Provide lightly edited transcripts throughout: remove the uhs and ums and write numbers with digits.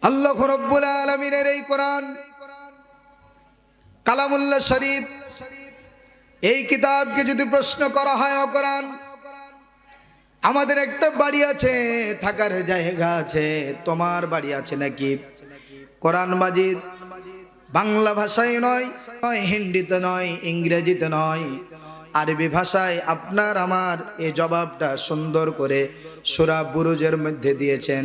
আল্লাহ রাব্বুল আলামিনের এই কোরআন কালামুল্লাহ শরীফ, এই কিতাবকে যদি প্রশ্ন করা হয়, ও কোরআন, আমাদের একটা বাড়ি আছে, থাকার জায়গা আছে, তোমার বাড়ি আছে নাকি? কোরআন মাজিদ বাংলা ভাষায় নয়, হিন্দিতে নয়, ইংরেজিতে নয়, আরবি ভাষায় আপনার আমার এই জবাবটা সুন্দর করে সূরা বুরুজের মধ্যে দিয়েছেন।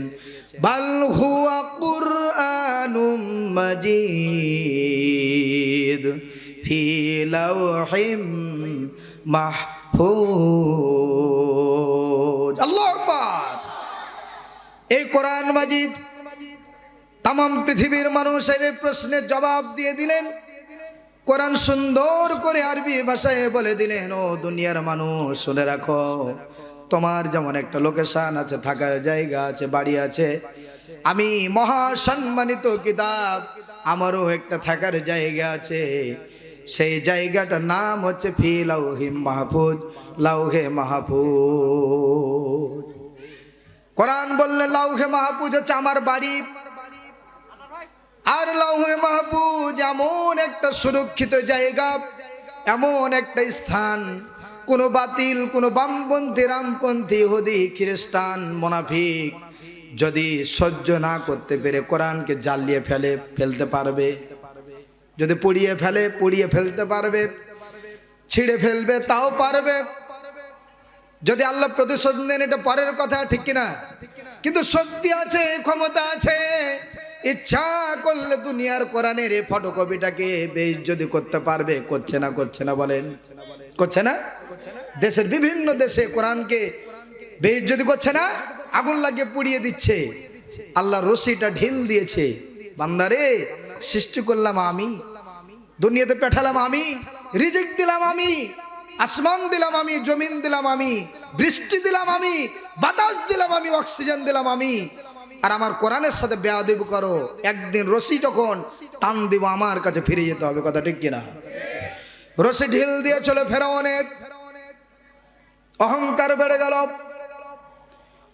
বাল হুয়া কুরআনুম মাজিদ ফি লাওহিম মাহফুজ। আল্লাহু আকবার। এই কোরআন মাজিদ তাম পৃথিবীর মানুষের প্রশ্নের জবাব দিয়ে দিলেন। কোরআন সুন্দর করে আরবি ভাষায় বলে দিলেন, ও দুনিয়ার মানুষ শুনে রাখো, তোমার যেমন একটা লোকেশন আছে, থাকার জায়গা আছে, বাড়ি আছে, আমি মহাসম্মানিত কিতাব, আমারও একটা থাকার জায়গা আছে। সেই জায়গাটার নাম হচ্ছে ফি লাওহি মাহফুজ, লাউহে মাহফুজ। কোরআন বললেন লাউহে মাহফুজ হচ্ছে আমার বাড়ি, আর লাউহে মাহফুজ এমন একটা সুরক্ষিত জায়গা, এমন একটা স্থান, কোন বাতিল, কোন বামপন্থী, রামপন্থী, ইহুদি, খ্রিস্টান, মুনাফিক যদি সহ্য না করতে পেরে কোরআনকে জ্বালিয়ে ফেলতে পারবে, যদি পুড়িয়ে ফেলতে পারবে, ছিঁড়ে ফেলবে তাও পারবে। যদি আল্লাহ প্রতিশোধ নেন এটা পরের কথা, ঠিক কিনা? কিন্তু শক্তি আছে, ক্ষমতা আছে, ইচ্ছা করলে দুনিয়ার কোরআনের এই ফটোকপিটাকে বেইজ্জতি করতে পারবে। করছে না বলেন? করছে না? দেশের বিভিন্ন দেশে কোরআনকে বেইজ্জতি করছে না, আগুন লাগিয়ে পুড়িয়ে দিচ্ছে। আল্লাহ রশিটা ঢিল দিয়েছে, বান্দারে সৃষ্টি করলাম আমি, দুনিয়াতে পাঠালাম আমি, রিজিক দিলাম আমি, আসমান দিলাম আমি, জমিন দিলাম আমি, বৃষ্টি দিলাম আমি, বাতাস দিলাম আমি, অক্সিজেন দিলাম আমি, আর আমার কোরআনের সাথে বেয়াদবি করো, একদিন রশি যখন টান দিব আমার কাছে ফিরে যেতে হবে। কথা ঠিক কিনা? রশি ঢিল দিয়েছিল ফেরাউনের, অহংকার বেড়ে গেল।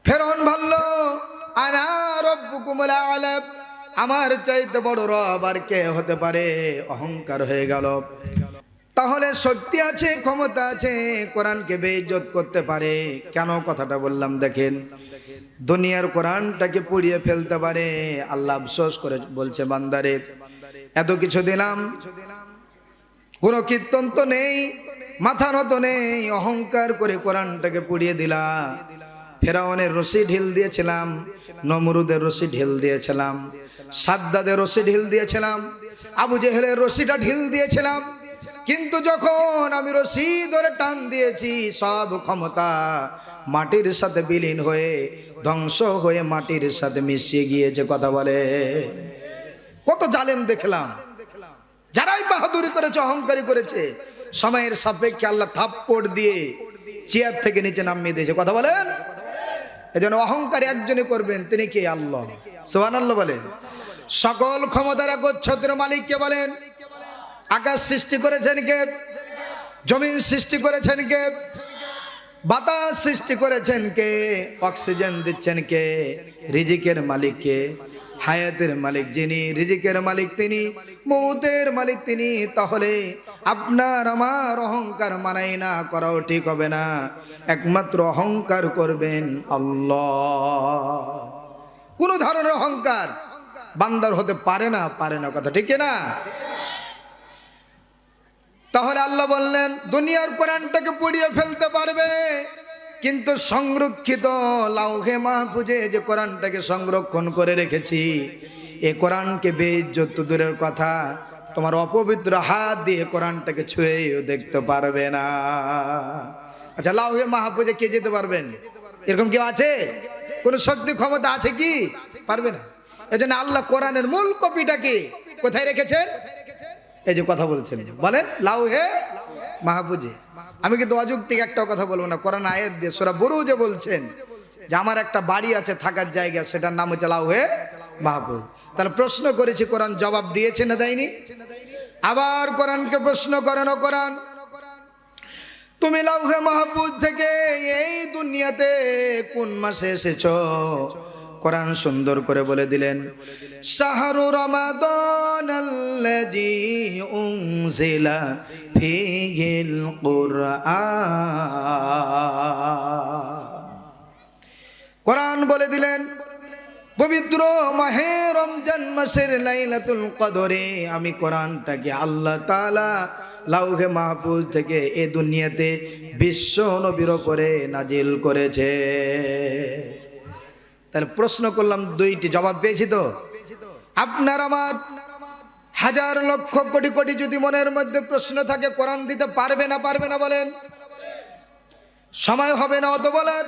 ফেরাউন ভাবল আনা রব্বুকুমুল আ'লা, আমার চাইতে বড় রব আর কে হতে পারে? অহংকার হয়ে গেল। তাহলে শক্তি আছে, ক্ষমতা আছে, কোরআনকে বেইজ্জত করতে পারে কেন? কথাটা বললাম দেখেন, দুনিয়ার কোরআনটাকে পুড়িয়ে ফেলতে পারে। আল্লাহ আফসোস করে বলছে, বান্দারে এত কিছু দিলাম, কোনো কীর্তন তো নেই, মাথা নত নেই, অহংকার করে কোরআনটাকে পুড়িয়ে দিলা। ফেরাউনের রশি ঢিল দিয়েছিলাম, নমরুদের রশি ঢিল দিয়েছিলাম, সাদ্দাদের রশি ঢিল দিয়েছিলাম, আবু জেহেলের রশিটা ঢিল দিয়েছিলাম, কিন্তু যখন আমি রশি ধরে টান দিয়েছি, সব ক্ষমতা মাটির সাথে বিলীন হয়ে ধ্বংস হয়ে মাটির সাথে মিশিয়ে গিয়েছে। কথা বলে? কত জালেম দেখলাম, যারাই বাহাদুরি করেছে, অহংকারী করেছে, সময়ের সাপেক্ষে আল্লাহ থাপ্পড় দিয়ে চেয়ার থেকে নিচে নামিয়ে দিয়েছে। কথা বলেন? এজন্য অহংকারী একজনই করবেন, তিনি কে? আল্লাহ। সুবহানাল্লাহ বলেন। সকল ক্ষমতার একচ্ছত্র মালিক কে বলেন? আকাশ সৃষ্টি করেছেন কে? জমিন সৃষ্টি করেছেন কে? বাতাস সৃষ্টি করেছেন কে? অক্সিজেন দিচ্ছেন কে? রিজিকের মালিক কে? হায়াতের মালিক যিনি, রিজিকের মালিক তিনি, মৌতের মালিক তিনি। তাহলে আপনার আমার অহংকার মানাই না, করাও ঠিক হবে না। একমাত্র অহংকার করবেন আল্লাহ। কোন ধরনের অহংকার বান্দার হতে পারে না। কথা ঠিক না? তাহলে আল্লাহ বললেন দুনিয়ার কোরআনটাকে পুড়িয়ে ফেলতে পারবে, কিন্তু সংরক্ষিত লাউহে মাহফুজে যে কোরআনটাকে সংরক্ষণ করে রেখেছি, এ কোরআনকে বেইজ্জত দূরের কথা, তোমার অপবিত্র হাত দিয়ে কোরআনটাকে ছুঁয়েও দেখতে পারবে না। আচ্ছা, লাউহে মাহফুজে কে যেতে পারবেন? এরকম কেউ আছে? কোন শক্তি ক্ষমতা আছে কি? পারবে না। এজন্য আল্লাহ কোরআনের মূল কপিটাকে কোথায় রেখেছেন? এই যে কথা বলছেন, বলেন লাউহে মাহফুজে। আমি কিন্তু অযৌক্তিক একটাও কথা বলবো না। কোরআন আয়াত দিয়ে সূরা বুরুজে বলছেন যে আমার একটা বাড়ি আছে, থাকার জায়গা, সেটার নাম হচ্ছে লাউহে মাহফুজ। তাহলে প্রশ্ন করেছি, কোরআন জবাব দিয়েছে না দেয়নি? আবার কোরআনকে প্রশ্ন করেন, ও কোরআন, তুমি লাউহে মাহফুজ থেকে এই দুনিয়াতে কোন মাসে এসেছো? কোরআন সুন্দর করে বলে দিলেন, শাহরু রমাদানাল্লাযী উনজিলা ফীহিল কুরআন। কোরআন বলে দিলেন, পবিত্র মাহে রমজান মাসের লাইলাতুল কদরে আমি কোরআনটাকে আল্লাহ তাআলা লাউহে মাহফুজ থেকে এ দুনিয়াতে বিশ্ব নবীর উপরে নাজিল করেছে। তাহলে প্রশ্ন করলাম দুইটি, জবাব পেয়েছি তো? আপনার আমার হাজার লক্ষ কোটি কোটি যদি মনের মধ্যে প্রশ্ন থাকে, কোরআন দিতে পারবে না পারবে না বলেন? সময় হবে না অত বলার,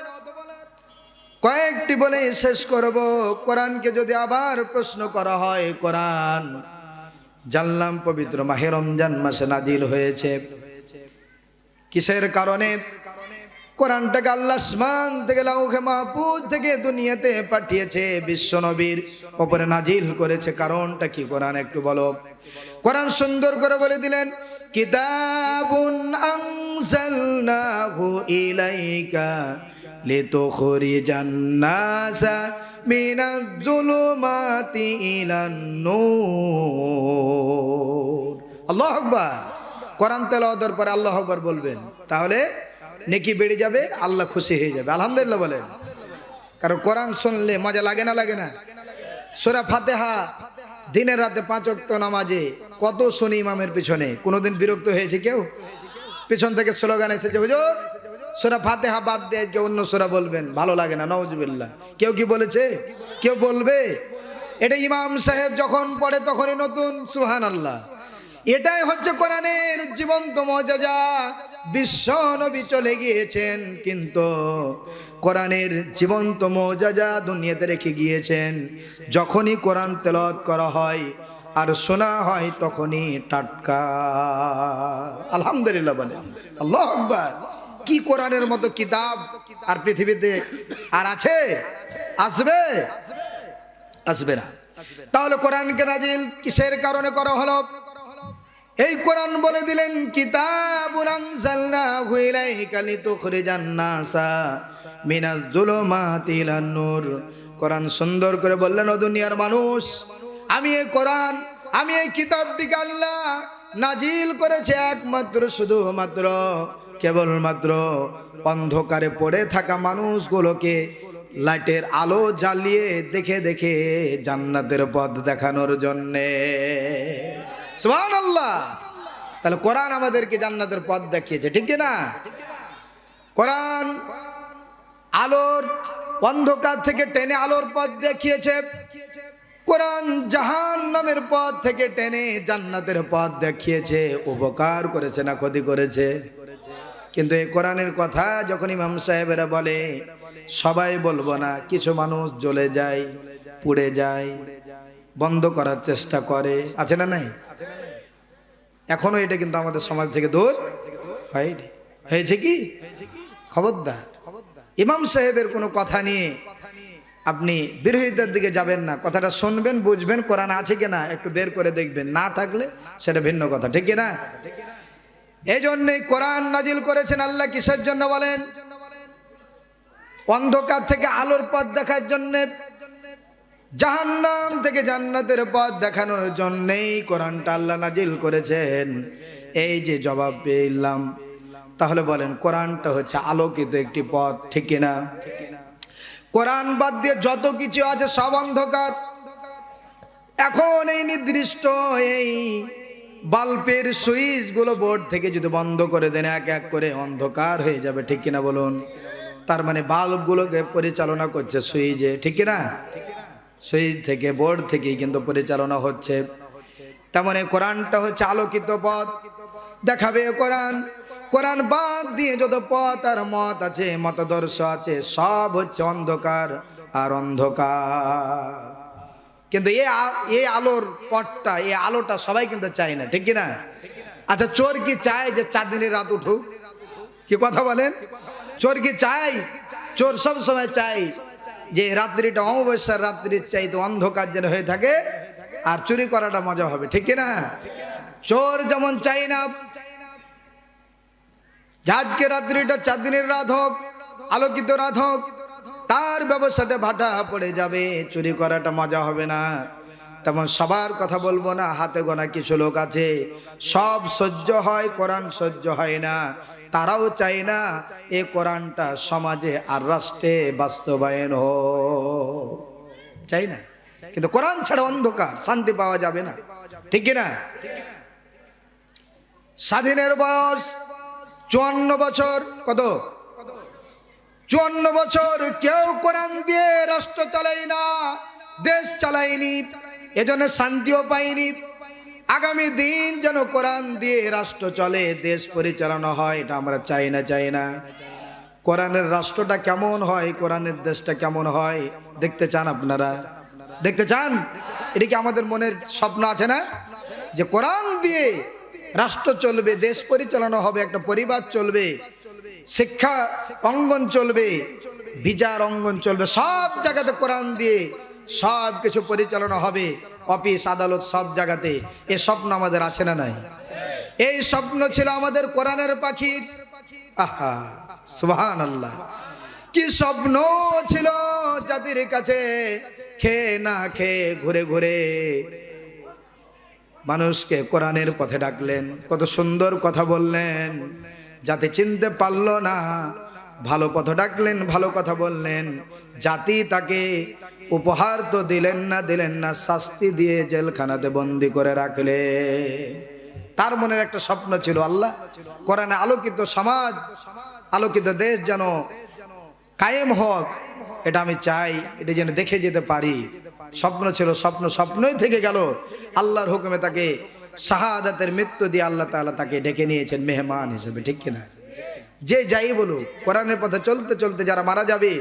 কয়েকটি বলে শেষ করব। কোরআনকে যদি আবার প্রশ্ন করা হয়, কোরআন জানলাম পবিত্র মাহে রমজান মাসে নাজিল হয়েছে, কিসের কারণে? কোরআনটাকে আল্লাহ আসমান থেকে লাউহে মাহফুজ থেকে দুনিয়াতে পাঠিয়েছে, বিশ্ব নবীর উপরে নাজিল করেছে। কারণটা কি কোরআন একটু বলো। কোরআন সুন্দর করে বলে দিলেন, কিতাবুন আনজালনাহু ইলাইকা লিতুখরিজান নাসা মিনাজ যুলুমাতি ইলান নূর। আল্লাহু আকবার। কোরআন তেলাওয়াতের পরে আল্লাহু আকবার বলবেন, তাহলে নেকি বেড়ে যাবে, আল্লাহ খুশি হয়ে যাবে। আলহামদুলিল্লাহ বলেন। কারণ কোরআন শুনলে মজা লাগে না লাগে না? সূরা ফাতিহা দিনের রাতে 5 ওয়াক্ত নামাজে কত শুনি ইমামের পিছনে, কোনোদিন বিরক্ত হয়েছে কেউ? পিছন থেকে স্লোগান এসেছে, হুজুর সূরা ফাতিহা বাদ দিয়ে আজকে অন্য সূরা বলবেন, ভালো লাগে না। নাউজুবিল্লাহ। কেউ কি বলেছে? কেউ বলবে? এটা ইমাম সাহেব যখন পড়ে তখনই নতুন সুবহানাল্লাহ। এটাই হচ্ছে কোরআনের জীবন্ত মুজিজা। বিশ্ব নবী চলে গিয়েছেন, কিন্তু কোরআনের জীবন্ত মুজিজা দুনিয়াতে রেখে গিয়েছেন। যখনই কোরআন তেলাওয়াত করা হয় আর শোনা হয় তখনই টাটকা। আলহামদুলিল্লাহ বলেন। আল্লাহু আকবার। কি কোরআনের মতো কিতাব আর পৃথিবীতে আর আছে? আসবে? আসবে না। তাহলে কোরআনকে নাজিল কিসের কারণে করা হলো? এই কোরআন বলে দিলেন, কিতাবুন আনজালনাহু ইলাইকা লিতুখরিজান নাসা মিনাজ যুলুমাতি ইলান নূর। কোরআন সুন্দর করে বললেন, ও দুনিয়ার মানুষ, আমি এই কোরআন, আমি এই কিতাবটিকে আল্লাহ নাজিল করেছে একমাত্র শুধুমাত্র কেবলমাত্র অন্ধকারে পড়ে থাকা মানুষগুলোকে লাইটের আলো জ্বালিয়ে দেখে দেখে জান্নাতের পথ দেখানোর জন্যে। সুবহানাল্লাহ। তাহলে কোরআন আমাদেরকে জান্নাতের পথ দেখিয়েছে, ঠিক না? কোরআন আলোর অন্ধকার থেকে টেনে আলোর পথ দেখিয়েছে। কোরআন জাহান্নামের পথ থেকে টেনে জান্নাতের পথ দেখিয়েছে। উপকার করেছে না ক্ষতি করেছে? কিন্তু এই কোরআনের কথা যখন ইমাম সাহেবেরা বলে, সবাই বলবো না, কিছু মানুষ জ্বলে যায়, পুড়ে যায়, বন্ধ করার চেষ্টা করে, আছে না নাই? এখনো এটা কিন্তু আমাদের সমাজ থেকে দূর হয়নি। হয়েছে কি? খবরদার, ইমাম সাহেবের কোনো কথা নিয়ে আপনি বিরোধিতার দিকে যাবেন না। কথাটা শুনবেন, বুঝবেন, কোরআন আছে কিনা একটু বের করে দেখবেন, না থাকলে সেটা ভিন্ন কথা, ঠিক না? এই জন্যই কোরআন নাজিল করেছেন আল্লাহ। কিসের জন্য বলেন? অন্ধকার থেকে আলোর পথ দেখার জন্যে, জাহান্নাম থেকে জান্নাতের পথ দেখানোর জন্যই কোরআনটা আল্লাহ নাজিল করেছেন। এই যে জবাব পেলাম, তাহলে বলেন কোরআনটা হচ্ছে আলোকিত একটি পথ, ঠিক কিনা? কোরআন বাদ দিয়ে যত কিছু আছে সব অন্ধকার। এখন এই নির্দিষ্ট এই বাল্বের সুইচ গুলো বোর্ড থেকে যদি বন্ধ করে দেন, এক এক করে অন্ধকার হয়ে যাবে, ঠিক কিনা বলুন? তার মানে বাল্ব গুলোকে পরিচালনা করছে সুইচে, ঠিক কিনা? সুইচ থেকে, বোর্ড থেকেই কিন্তু পরিচালনা হচ্ছে। তার মানে কোরআনটা হচ্ছে আলোকিত পথ দেখাবে কোরআন। কোরআন বাদ দিয়ে যত পথ আর মত আছে, মতাদর্শ আছে, সব হচ্ছে অন্ধকার আর অন্ধকার। কিন্তু এই আলোর পথটা, এই আলোটা সবাই কিন্তু চায় না, ঠিক কিনা? আচ্ছা, চোর কি চায় যে চাঁদনি রাত উঠুক? কি কথা বলেন? চোর কি চায়? চোর সব সময় চায় যে রাত্রিটা অমাবস্যার রাত্রির চাইতে অন্ধকার যেন হয়ে থাকে, আর চুরি করাটা মজা হবে, ঠিক কিনা? চোর যেমন চাই না আজকে রাত্রিটা চাঁদনির রাত হোক, আলোকিত রাত হোক, তার ব্যবসাটা ভাটা পড়ে যাবে, চুরি করাটা মজা হবে না। তেমন সবার কথা বলবো না, হাতে গোনা কিছু লোক আছে সব সহ্য হয়, কোরআন সহ্য হয় না। তারাও চায় না এই কোরআনটা সমাজে আর রাষ্ট্রে বাস্তবায়ন হোক, চাই না। কিন্তু কোরআন ছাড়া অন্ধকার, শান্তি পাওয়া যাবে না, ঠিক কিনা? স্বাধীনের বয়স 54 বছর। কত? 54 বছর কেউ কোরআন দিয়ে রাষ্ট্র চালাই না, দেশ চালায়নি, এজন্য শান্তিও পাইনি। আগামী দিন যেন কোরআন দিয়ে রাষ্ট্র চলে, দেশ পরিচালনা হয়, এটা আমরা চাই না, চাই না। কোরআনের রাষ্ট্রটা কেমন হয়, কোরআনের দেশটা কেমন হয় দেখতে চান আপনারা? দেখতে চান? এটা কি আমাদের মনের স্বপ্ন আছে না, যে কোরআন দিয়ে রাষ্ট্র চলবে, দেশ পরিচালনা হবে, একটা পরিবার চলবে, শিক্ষা অঙ্গন চলবে, বিচার অঙ্গন চলবে, সব জায়গাতে কোরআন দিয়ে সব কিছু পরিচালনা হবে, অফিস আদালত সব জায়গাতে। এই স্বপ্ন আমাদের আছে না নাই? এই স্বপ্ন ছিল আমাদের কোরআনের পাখির। আহা, সুবহানাল্লাহ, কি স্বপ্ন ছিল জাতির কাছে। খেয়ে না খেয়ে ঘুরে ঘুরে মানুষকে কোরআনের পথে ডাকলেন, কত সুন্দর কথা বললেন, জাতি চিনতে পারল না, ভালো পথে ডাকলেন, ভালো কথা বললেন। জাতি তাকে উপহার তো দিলেন না, শাস্তি দিয়ে জেলখানাতে বন্দি করে রাখলে। তার মনের একটা স্বপ্ন ছিল, আল্লাহ কোরআনে আলোকিত সমাজ, আলোকিত দেশ যেন কায়েম হোক, এটা আমি চাই, এটা যেন দেখে যেতে পারি। স্বপ্ন ছিল, স্বপ্নই থেকে গেল। আল্লাহর হুকুমে তাকে শাহাদাতের মৃত্যু দিয়ে আল্লাহ তাআলা তাকে ডেকে নিয়েছেন মেহমান হিসেবে, ঠিক কিনা? যে যাই বলুক, কোরআনের পথে চলতে চলতে যারা মারা যাবে,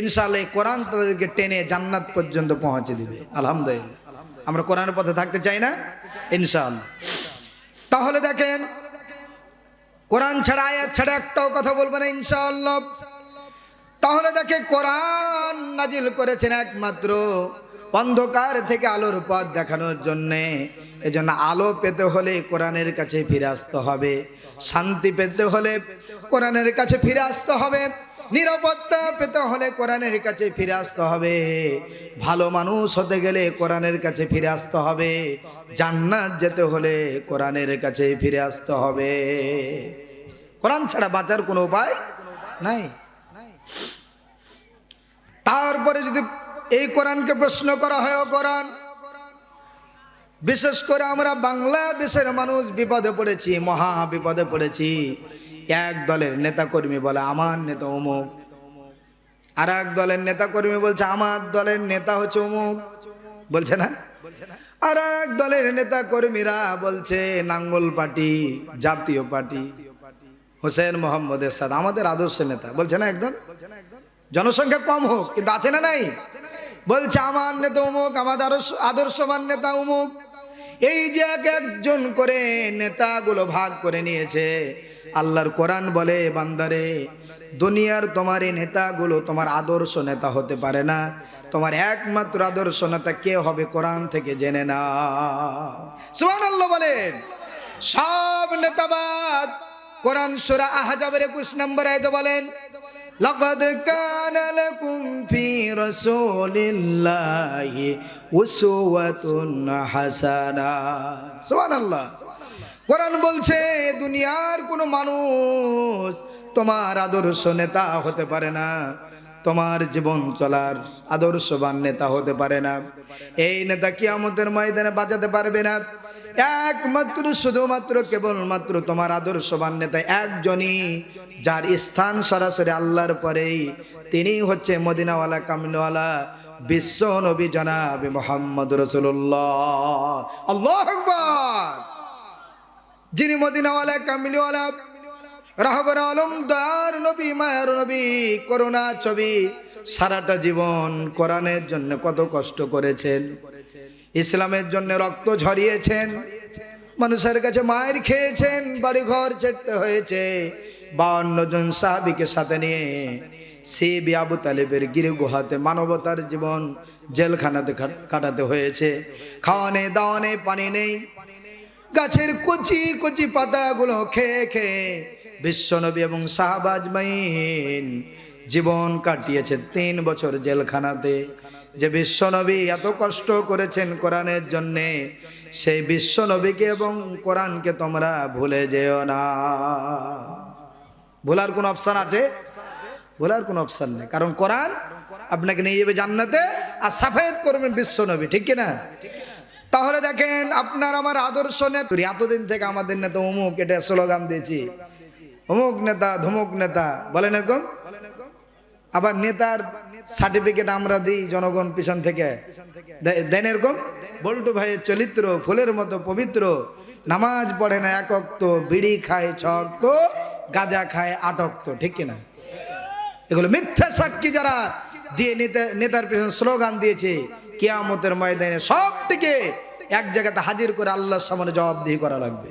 ইনশাআল্লাহ কোরআন তাদেরকে টেনে জান্নাত পর্যন্ত পৌঁছে দিবে। আলহামদুলিল্লাহ, আমরা কোরআনের পথে থাকতে চাই না ইনশাআল্লাহ। তাহলে দেখেন, কোরআন ছাড়া, আয়াত ছাড়া একটাও কথা বলবে না ইনশাআল্লাহ। তাহলে দেখে, কোরআন নাজিল করেছেন একমাত্র অন্ধকার থেকে আলোর পথ দেখানোর জন্যে। এজন্য আলো পেতে হলে কোরআনের কাছে ফিরে আসতে হবে, শান্তি পেতে হলে কোরআনের কাছে ফিরে আসতে হবে, নিরাপত্তা পেতে হলে কোরআনের কাছে ফিরে আসতে হবে, ভালো মানুষ হতে গেলে কোরআনের কাছে ফিরে আসতে হবে, জান্নাত যেতে হলে কোরআনের কাছে ফিরে আসতে হবে। কোরআন ছাড়া বাঁচার কোনো উপায় নাই। তারপরে যদি এই কোরআনকে প্রশ্ন করা হয়, ও কোরআন, বিশেষ করে আমরা বাংলাদেশের মানুষ বিপদে পড়েছি, মহা বিপদে পড়েছি। এক দলের নেতা কর্মী বলে আমার নেতা অমুক, আর এক দলের নেতা কর্মী বলছে আমার দলের নেতা হচ্ছে অমুক, বলছে না? আর এক দলের নেতা কর্মীরা বলছে নাঙ্গল পার্টি, জাতীয় পার্টি, হোসেন মোহাম্মদ এরশাদ আমাদের আদর্শ নেতা, বলছে না? একদল জনসংখ্যা কম হোক কিন্তু আছে না নাই, বলছে আমার নেতা অমুক, আমাদের আদর্শবান নেতা অমুক। এই যে একজন করে নেতাগুলো ভাগ করে নিয়েছে। আল্লাহর কোরআন বলে, বান্দারে, দুনিয়ার তোমার এই নেতাগুলো তোমার আদর্শ নেতা হতে পারে না, তোমার একমাত্র আদর্শ নেতা কে হবে কোরআন থেকে জেনে না। সুবহানাল্লাহ বলেন। সব নেতাবাদ। কোরআন সূরা আহজাবের 21 নম্বর আয়াতে বলেন, লাকাদ কানা লাকুম ফি রাসূলিল্লাহি উসওয়াতুন হাসানা। সুবহানাল্লাহ। কোরআন বলছে দুনিয়ার কোনো মানুষ তোমার আদর্শ নেতা হতে পারে না, তোমার জীবন চলার আদর্শবান নেতা হতে পারে না। এই নেতা কিয়ামতের ময়দানে বাঁচাতে পারবে না। একমাত্র, শুধুমাত্র, কেবলমাত্র তোমার আদর্শবান নেতা একজনই, যার স্থান সরাসরি আল্লাহর পরেই, তিনি হচ্ছে মদিনাওয়ালা কামলিওয়ালা বিশ্ব নবী জনাব মুহাম্মদ রাসূলুল্লাহ। আল্লাহু আকবার। যিনি মদিনাওয়ালা কামলিওয়ালা রাহবার আলমদার নবী, মায়ার নবী, করুণা ছবি, সারাটা জীবন কোরআনের জন্য কত কষ্ট করেছেন, ইসলামের জন্য রক্ত ঝরিয়েছেন, মানুষের কাছে মায়ের খেয়েছেন, বাড়ি ঘর ছেড়তে হয়েছে। 52 জন সাহাবীকে সাথে নিয়ে সিবি আবু তালেবের গিরি গুহাতে মানবতার জীবন জেলখানাতে কাটাতে হয়েছে। খাওয়ানে দাওয়ানে পানি নেই, গাছের কচি কচি পাতাগুলো খেয়ে খেয়ে বিশ্বনবী এবং সাহাবা আজমাইন জীবন কাটিয়েছে 3 বছর জেলখানাতে। যে বিশ্বনবী এত কষ্ট করেছেন কোরআনের জন্যে, সেই বিশ্বনবীকে এবং কোরআনকে তোমরা ভুলে যেও না। ভোলার কোন অপশন আছে? ভোলার কোন অপশন নেই, কারণ কোরআন আপনাকে নিয়ে যাবে জান্নাতে আর সাফায়াত করবেন বিশ্বনবী, ঠিক কি না? তাহলে দেখেন আপনার আমার আদর্শ নেতা, এতদিন থেকে আমাদের নেতা অমুক, এটা স্লোগান দিয়েছি, অমুক নেতা ধমুক নেতা বলেন এরকম। আবার নেতার সার্টিফিকেট আমরা দিই, জনগণ পিছন থেকে দেন এরকম। বল্টু ভাইয়ের চরিত্র ফুলের মতো পবিত্র, নামাজ পড়ে না 1 ওয়াক্ত, বিড়ি খায় 6 ওয়াক্ত, গাঁজা খায় 8 ওয়াক্ত, ঠিক কিনা? এগুলো মিথ্যা সাক্ষী যারা দিয়ে নেতার পিছনে স্লোগান দিয়েছে, কিয়ামতের ময়দানে সবটিকে এক জায়গাতে হাজির করে আল্লাহর সামনে জবাবদিহি করা লাগবে।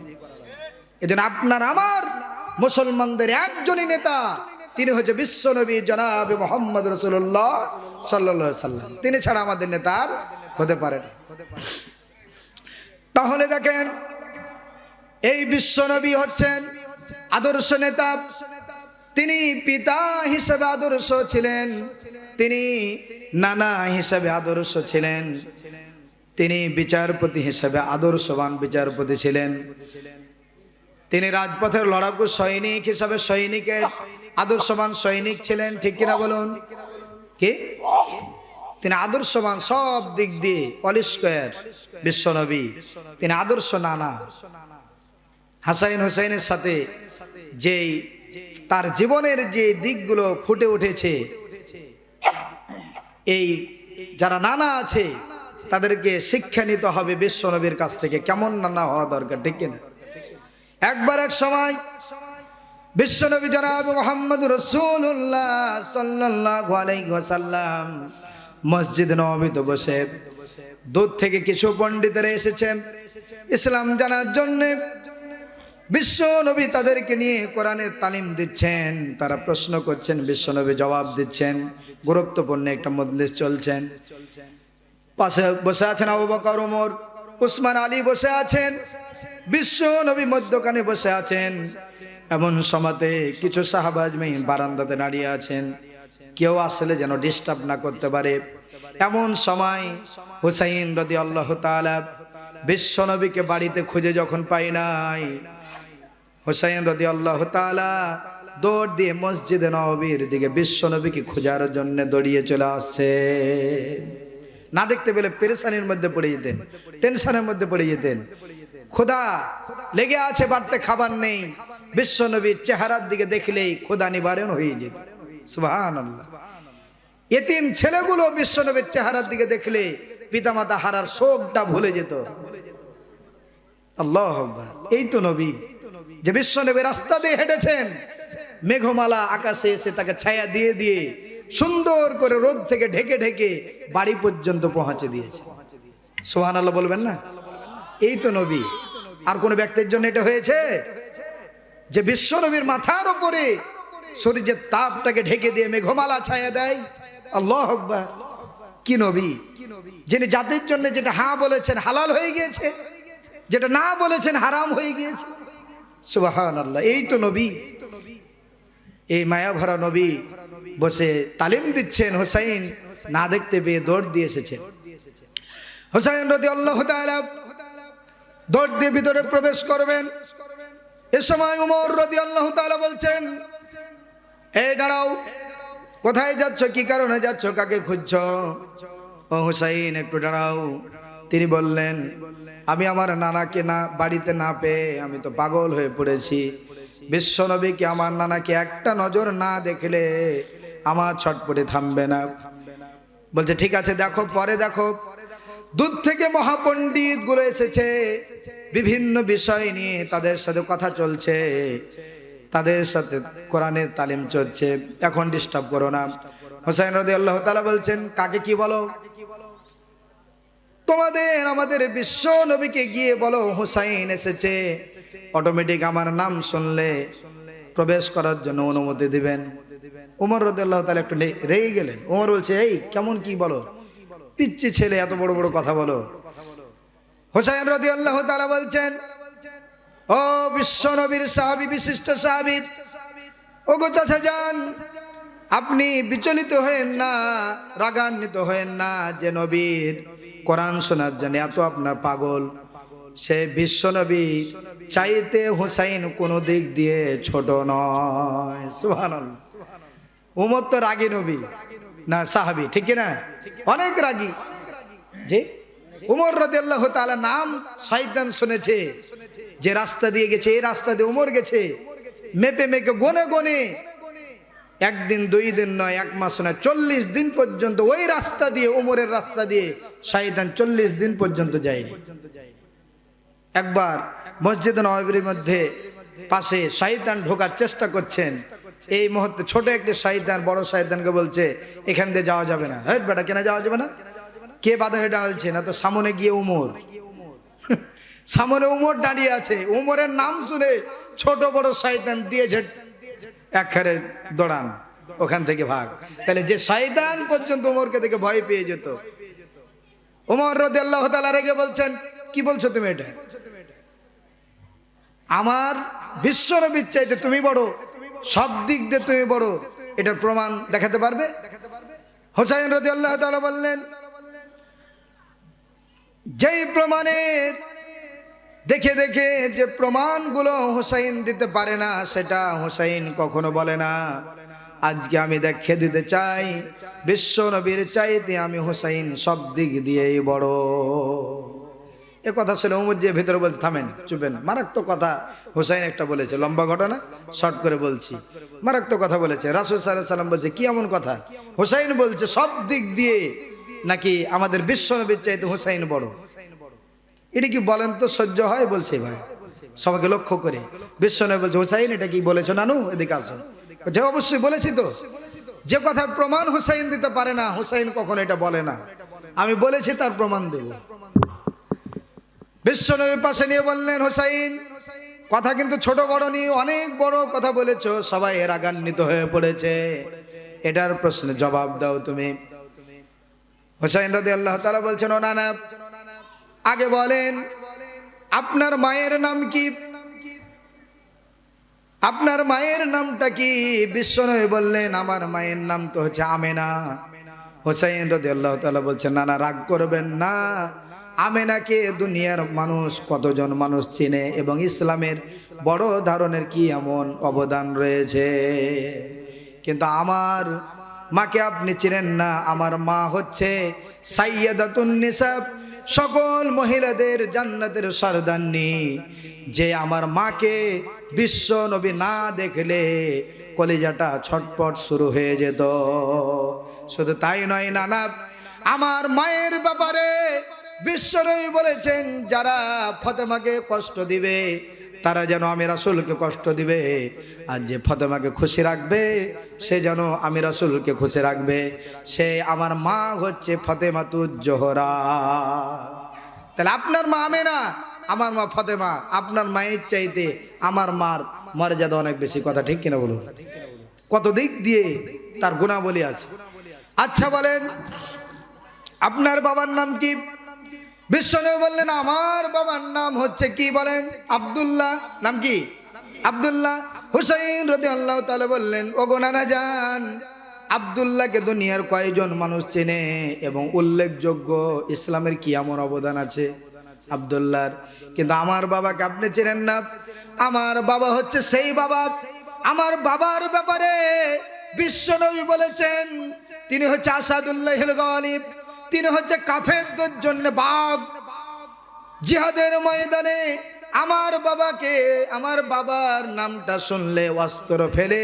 এজন্য আপনার আমার মুসলমানদের একজনই নেতা, তিনি হচ্ছে বিশ্বনবী জনাবে মুহাম্মদ রাসূলুল্লাহ সাল্লাল্লাহু আলাইহি সাল্লাম। তিনি ছাড়া আমাদের নেতা আর হতে পারে না। তাহলে দেখেন এই বিশ্বনবী হচ্ছেন আদর্শ নেতা। তিনি পিতা হিসেবে আদর্শ ছিলেন, তিনি নানা হিসেবে আদর্শ ছিলেন, তিনি বিচারপতি হিসেবে আদর্শবান বিচারপতি ছিলেন, তিনি রাজপথের লড়াকু সৈনিক হিসেবে সৈনিকের আদর্শবান সৈনিক ছিলেন, ঠিক কিনা বলুন? কি তিনি আদর্শবান সব দিক দিয়ে, পলিস্কয়ার বিশ্বনবী। তিনি আদর্শ নানা। হাসান হোসেনের সাথে যেই তার জীবনের যে দিকগুলো ফুটে উঠেছে, এই যারা নানা আছে তাদেরকে শিক্ষা নিতে হবে বিশ্বনবীর কাছ থেকে, কেমন নানা হওয়া দরকার, ঠিক কিনা? একবার এক সময় বিশ্বনবী জনাব মুহাম্মদ রাসূলুল্লাহ সাল্লাল্লাহু আলাইহি ওয়াসাল্লাম মসজিদ নববীতে বসে, দূর থেকে কিছু পণ্ডিতেরা এসেছেন ইসলাম জানার জন্য। বিশ্বনবী তাদেরকে নিয়ে কোরআনের তালিম দিচ্ছেন, তারা প্রশ্ন করছেন, বিশ্বনবী জবাব দিচ্ছেন। গুরুত্বপূর্ণ একটা মজলিস চলছেন। পাশে বসে আছেন আবু বকর, ওমর, উসমান, আলী বসে আছেন, বিশ্বনবী মধ্যখানে বসে আছেন। এমন সময়তে কিছু সাহাবা আজমাইন বারান্দাতে দাঁড়িয়ে আছেন, কেউ আসলে যেন ডিস্টার্ব না করতে পারে। এমন সময় হুসাইন রাদিয়াল্লাহু তাআলা বিশ্বনবীকে বাড়িতে খুঁজে যখন পাই নাই, হুসাইন রাদিয়াল্লাহু তাআলা দৌড় দিয়ে মসজিদে নববীর দিকে বিশ্বনবীকে খোঁজার জন্য দৌড়িয়ে চলে আসছে। না দেখতে পেলে পেরেশানির মধ্যে পড়ে যেতেন, টেনশনের মধ্যে পড়ে যেতেন। ক্ষুধা লেগে আছে, বাড়তে খাবার নেই, বিশ্বনবীর চেহারার দিকে দেখলেই ক্ষুধা নিবারণ হয়ে যেত। সুবহানাল্লাহ। এতিম ছেলেগুলো বিশ্বনবীর চেহারার দিকে দেখলে পিতামাতা হারার শোকটা ভুলে যেত। আল্লাহু আকবার। এই তো নবী, যে বিশ্বনবী রাস্তা দিয়ে হেঁটেছেন, মেঘমালা আকাশে এসে তাকে ছায়া দিয়ে দিয়ে সুন্দর করে রোদ থেকে ঢেকে ঢেকে বাড়ি পর্যন্ত পৌঁছে দিয়েছে। সুবহানাল্লাহ বলবেন না? এই তো নবী। আর কোন ব্যক্তির জন্য এটা হয়েছে যে বিশ্বনবীর মাথার উপরে সূর্যের তাপটাকে ঢেকে দিয়ে মেঘমালা ছায়া দেয়? আল্লাহু আকবার। কি নবী, যিনি জাতির জন্য যেটা হ্যাঁ বলেছেন হালাল হয়ে গিয়েছে, যেটা না বলেছেন হারাম হয়ে গিয়েছে। সুবহানাল্লাহ। এই তো নবী। এই মায়া ভরা নবী বসে তালিম দিচ্ছেন। হুসাইন না দেখতে পেয়ে দৌড় দিয়ে এসেছেন। হুসাইন রাদিয়াল্লাহু তাআলা দৌড় দিয়ে ভিতরে প্রবেশ করবেন। এ সময় ওমর রাদিয়াল্লাহু তাআলা বলছেন, এই দাঁড়াও, কোথায় যাচ্ছ, কি কারণে যাচ্ছ, কাকে খুঁজছো? ও হুসাইন একটু দাঁড়াও। তিনি বললেন, আমি আমার নানাকে না বাড়িতে না পেয়ে আমি তো পাগল হয়ে পড়েছি। বিশ্বনবীকে আমার নানাকে একটা নজর না দেখলে আমার ছটপটে থামবে না। বলছে ঠিক আছে, দেখো, পরে দেখো। দূর থেকে মহাপণ্ডিত গুলো এসেছে, বিভিন্ন বিষয় নিয়ে তাদের সাথে কথা চলছে, তাদের সাথে কোরআনের তালিম চলছে, এখন ডিস্টার্ব করো না। হুসাইন রাদিয়াল্লাহু তাআলা বলছেন, কাকে কি বলো? তোমাদের আমাদের বিশ্ব নবীকে গিয়ে বলো হুসাইন এসেছে, অটোমেটিক আমার নাম শুনলে প্রবেশ করার জন্য অনুমতি দিবেন। ওমর রাদিয়াল্লাহু তাআলা একটু রেগে গেলেন। ওমর বলছে, এই কেমন কি বলো, পিচ্চি ছেলে, এত বড় বড় কথা বলো। হুসাইন রাদিয়াল্লাহু তাআলা বলছেন, ও বিশ্ব নবীর সাহাবী, বিশিষ্ট সাহাবী, ও গো চাচা যান, আপনি বিচলিত হয়েন না, রাগান্বিত হয়েন না যে নবীর কোরআন শোনার জন্য এত আপনার পাগল। সে বিশ্ব নবী চাইতে হুসাইন কোনো দিক দিয়ে ছোট নয়। সুবহানাল্লাহ। উমর তো রাগী নবী না সাহাবী, ঠিক কি না? অনেক রাগী। জি, উমর রাদিয়াল্লাহু তাআলা নাম শয়তান শুনেছে, যে রাস্তা দিয়ে গেছে এই রাস্তা দিয়ে উমর গেছে, মেপে মেপে গনে গনে, একদিন দুই দিন নয়, এক মাস নয়, 40 দিন পর্যন্ত ওই রাস্তা দিয়ে, উমরের রাস্তা দিয়ে শয়তান 40 দিন পর্যন্ত যায়নি। একবার মসজিদ নববীর মধ্যে পাশে শয়তান ঢোকার চেষ্টা করছেন, এই মুহূর্তে ছোট একটি শয়তান বড় শয়তানকে বলছে এখান দিয়ে যাওয়া যাবে না। হ্যাঁ বেটা, কেন যাওয়া যাবে না? কে বাধা হয়ে দাঁড়াচ্ছে? না তো সামনে গিয়ে উমর, সামনে উমর দাঁড়িয়ে আছে, উমরের নাম শুনে ছোট বড় শয়তান দিয়েছে একখারে দৌড়ান, ওখান থেকে ভাগ। তাহলে যে শয়তান পর্যন্ত উমরকে দেখে ভয় পেয়ে যেত, উমর রাদিয়াল্লাহু তাআলা রেগে বলছেন কি বলছো তুমি? এটা আমার বিশ্ব নবীর চাইতে তুমি বড়, সব দিক দিয়ে তুমি বড়, এটার প্রমাণ দেখাতে পারবে? হুসাইন রাদিয়াল্লাহু তাআলা বললেন, যেই প্রমাণের দেখে দেখে যে প্রমাণগুলো হুসাইন দিতে পারে না, সেটা হুসাইন কখনো বলে না। আজকে আমি দেখিয়ে দিতে চাই, বিশ্ব নবীর চাইতে আমি হুসাইন সব দিক দিয়েই বড়। এ কথা শুনে উমর যে ভেতরে বলতে থামেন, চুপেন, মারাত্মক কথা হুসাইন একটা বলেছে, লম্বা ঘটনা শর্ট করে বলছি, মারাত্মক কথা বলেছে। রাসূল সাল্লাল্লাহু আলাইহি ওয়াসাল্লাম বলছে কি এমন কথা? হুসাইন বলছে সব দিক দিয়ে নাকি আমাদের বিশ্ব নবীর চাইতে হুসাইন বড়। এটা কি বলেন তো সহ্য হয়? বলছে ভাই সবাইকে লক্ষ্য করে বিশ্ব নবী বলছে হুসাইন এটা কি বলেছো নানু, এদিকে আসো। যে অবশ্যই বলেছি তো, যে কথার প্রমাণ হুসাইন দিতে পারে না, হুসাইন কখনো এটা বলে না, আমি বলেছি তার প্রমাণ দেব। বিশ্ব নবীর পাশে নিয়ে বললেন হুসাইন কথা কিন্তু ছোট বড় নিয়ে অনেক বড় কথা বলেছো, সবাই রাগান্বিত হয়ে পড়েছে, এটার প্রশ্নের জবাব দাও তুমি। হুসাইন রাদিয়াল্লাহু তাআলা বলছেন ও নানা, আগে বলেন আপনার মায়ের নাম কি? আপনার মায়ের নামটা কি? বিশ্বনবী বললেন আমার মায়ের নাম তো হচ্ছে আমেনা। হুসাইন রাদিয়াল্লাহু তাআলা বলছেন না না, রাগ করবেন না, আমেনাকে দুনিয়ার মানুষ কতজন মানুষ চিনে, এবং ইসলামের বড় ধরনের কি এমন অবদান রয়েছে, কিন্তু আমার মাকে আপনি চিনেন না। আমার মা হচ্ছে সাইয়্যিদাতুন নিসা, সকল মহিলাদের জান্নাতের সরদারনি। যে আমার মাকে বিশ্ব নবী না দেখলে কলিজাটা ছটপট শুরু হয়ে যেত। শুধু তাই নয় নানা, আমার মায়ের ব্যাপারে বিশ্ব নবী বলেছেন যারা ফাতেমাকে কষ্ট দিবে তারা যেন আমি রাসূলকে কষ্ট দিবে, আর যে ফাতেমাকে খুশি রাখবে সে যেন আমি রাসূলকে খুশি রাখবে। সে আমার মা হচ্ছে ফাতেমাতুজ জোহরা। তাহলে আপনার মা আমেনা, আমার মা ফাতেমা, আপনার মায়ের চাইতে আমার মার মর্যাদা অনেক বেশি। কথা ঠিক কিনা বলুন? কত দিক দিয়ে তার গুণাবলী আছে। আচ্ছা বলেন আপনার বাবার নাম কি? বিশ্বনবী বললেন আমার বাবার নাম হচ্ছে কি? বলেন আব্দুল্লাহ। নাম কি? আব্দুল্লাহ। হুসাইন রাদিয়াল্লাহু তাআলা বললেন ওগো নানা জান, আব্দুল্লাহকে দুনিয়ার কয়জন মানুষ চেনে, এবং উল্লেখযোগ্য ইসলামের কি এমন অবদান আছে আব্দুল্লাহর, কিন্তু আমার বাবাকে আপনি চেনেন না। আমার বাবা হচ্ছে সেই বাবা, আমার বাবার ব্যাপারে বিশ্বনবী বলেছেন তিনি হচ্ছে আসাদুল্লাহিল গালিব, তিনি হচ্ছে কাফেরদের জন্য বাঘ। জিহাদের ময়দানে আমার বাবাকে, আমার বাবার নামটা শুনলে অস্ত্র ফেলে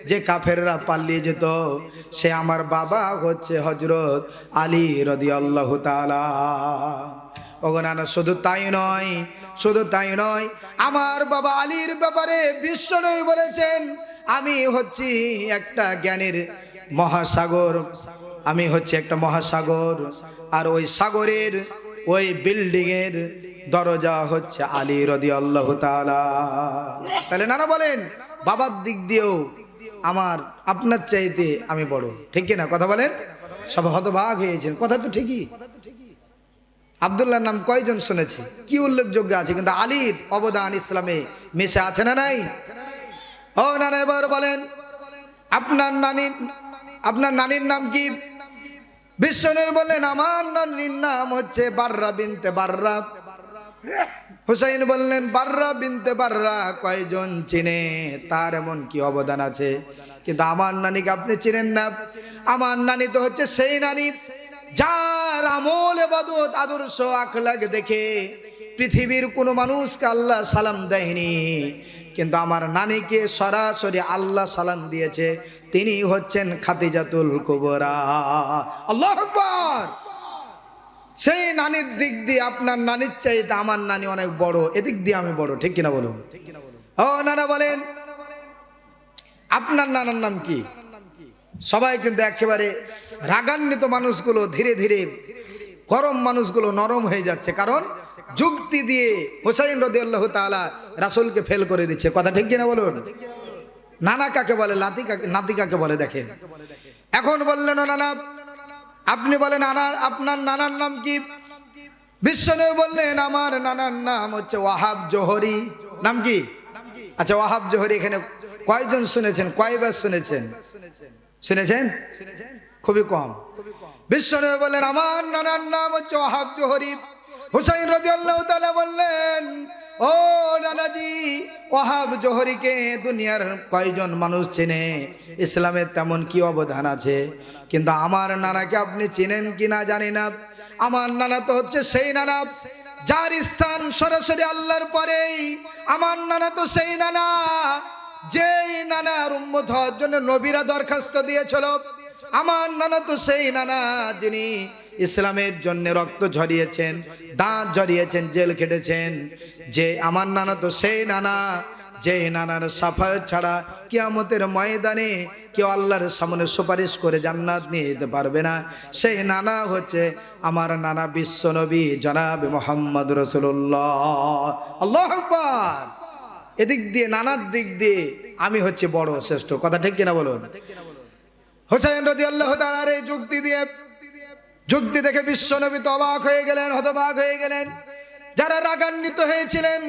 যে কাফেররা পালিয়ে যেত, সে আমার বাবা হচ্ছে হযরত আলী রাদিয়াল্লাহু তাআলা। ওগো নানা, শুধু তাই নয়, শুধু তাই নয়, আমার বাবা আলীর ব্যাপারে বিশ্বনবী বলেছেন আমি হচ্ছি একটা জ্ঞানের মহাসাগর, আমি হচ্ছে একটা মহাসাগর, আর ওই সাগরের ওই বিল্ডিং এর দরজা হচ্ছে আলী রাদিয়াল্লাহু তাআলা। তাহলে নানা বলেন বাবার দিক দিয়েও আমার আপনার চাইতে আমি বড়, ঠিক কি না? কথা বলেন। সব হতবাক হয়েছেন, কথা তো ঠিকই। আব্দুল্লাহর নাম কয়জন শুনেছি, কি উল্লেখযোগ্য আছে, কিন্তু আলীর অবদান ইসলামে মিশে আছে না নাই? ও নানা এবার বলেন আপনার নানি আপনার নানির নাম কি? বিশ্বনবী বললেন আমার নানির নাম হচ্ছে বাররা বিনতে বাররা। হুসাইন বললেন বাররা বিনতে বাররা কয়জন চিনে? তার এমন কি অবদান আছে? কিন্তু আমার নানিকে আপনি চিনেন না। আমার নানি তো হচ্ছে সেই নানি যার আমল ইবাদত আদর্শ আখলাক দেখে পৃথিবীর কোনো মানুষকে আল্লাহ সালাম দেয়নি, কিন্তু আমার নানিকে সরাসরি আল্লাহ সালাম দিয়েছে। তিনি হচ্ছেন খাদিজাতুল কুবরা। আল্লাহু আকবার। সেই নানির দিক দিয়ে আপনার নানির চাইতে আমার নানি অনেক বড়, এদিক দিয়ে আমি বড়, ঠিক কিনা বলুন? ও নানা বলেন, আপনার নানার নাম কি? সবাই কিন্তু একেবারে রাগান্বিত মানুষগুলো ধীরে ধীরে গরম মানুষগুলো নরম হয়ে যাচ্ছে, কারণ যুক্তি দিয়ে হুসাইন রাদিয়াল্লাহু তাআলা রাসূলকে ফেল করে দিচ্ছে। কথা ঠিক কিনা বলুন? নানা কাকে বলে, নাতি কাকে বলে দেখেন। এখন বললেন ও নানা, আপনি বলেন আপনার নানার নাম কি? বিশ্বনবী বললেন আমার নানার নাম হচ্ছে ওয়াহাব জোহরি। নাম কি? আচ্ছা, ওয়াহাব জোহরি এখানে কয়জন শুনেছেন? কয়বার শুনেছেন? শুনেছেন? খুবই কম। বিশ্বনবী বললেন আমার নানার নাম হচ্ছে ওয়াহাব জোহরি। হুসাইন রাদিয়াল্লাহু তাআলা বললেন ও নানাজি, ওয়াহাব জোহরিকে দুনিয়ার কয়জন মানুষ চেনে? ইসলামের তেমন কি অবদান আছে? কিন্তু আমার নানাকে আপনি চেনেন কিনা জানি না। আমার নানা তো হচ্ছে সেই নানা যার স্থান সরাসরি আল্লাহর পরেই। আমার নানা তো সেই নানা যেই নানার উম্মত হওয়ার জন্য নবীরা দরখাস্ত দিয়েছিল। আমার নানা তো সেই নানা যিনি ইসলামের জন্য রক্ত ঝরিয়েছেন, দাঁত ঝরিয়েছেন, জেল কেটেছেন। যে আমার নানা তো সেই নানা যে নানার সাফায়াত ছাড়া কিয়ামতের ময়দানে কেউ আল্লাহর সামনে সুপারিশ করে জান্নাত নিয়ে যেতে পারবে না। সেই নানা হচ্ছে আমার নানা বিশ্বনবী জনাব মুহাম্মদ রাসূলুল্লাহ। আল্লাহু আকবার। এদিক দিয়ে নানার দিক দিয়ে আমি হচ্ছে বড় শ্রেষ্ঠ। কথা ঠিক কিনা বলুন? হুসাইন রাদিয়াল্লাহু তাআলার এই যুক্তি দেখে বিশ্বনবী তো অবাক হয়ে গেলেন, হতবাক হয়ে গেলেন। যারা রাগান্বিত হয়েছিলেন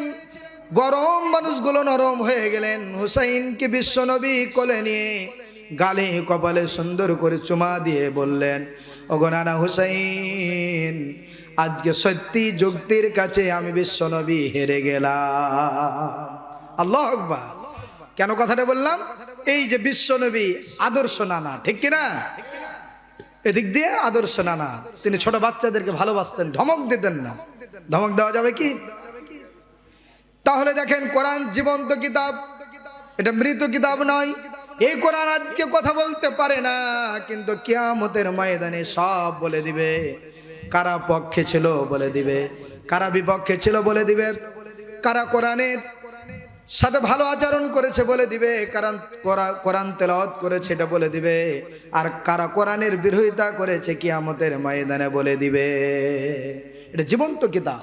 গরম মানুষগুলো নরম হয়ে গেলেন। হুসাইনকে বিশ্বনবী কোলে নিয়ে গালে কপালে সুন্দর করে চুমা দিয়ে বললেন ওগো নানা হুসাইন, আজকে সত্যি যুক্তির কাছে আমি বিশ্বনবী হেরে গেলাম। আল্লাহু আকবার। কেন কথাটা বললাম? এই যে বিশ্বনবী আদর্শ নানা, ঠিক কিনা? এদিক দিয়ে আদর্শ নানা। তিনি ছোট বাচ্চাদেরকে ভালোবাসতেন, ধমক দিতেন না। ধমক দেওয়া যাবে কি? তাহলে দেখেন, কোরআন জীবন্ত কিতাব, এটা মৃত কিতাব নয়। এই কোরআন আজকে কথা বলতে পারে না, কিন্তু কিয়ামতের ময়দানে সব বলে দিবে। কারা পক্ষে ছিল বলে দিবে, কারা বিপক্ষে ছিল বলে দিবে, কারা কোরআনের সাথে ভালো আচরণ করেছে বলে দিবে, কারণ কোরআন তেলাওয়াত করেছে এটা বলে দিবে, আর কারা কোরআনের বিরোধিতা করেছে কিয়ামতের ময়দানে বলে দিবে। এটা জীবন্ত কিতাব,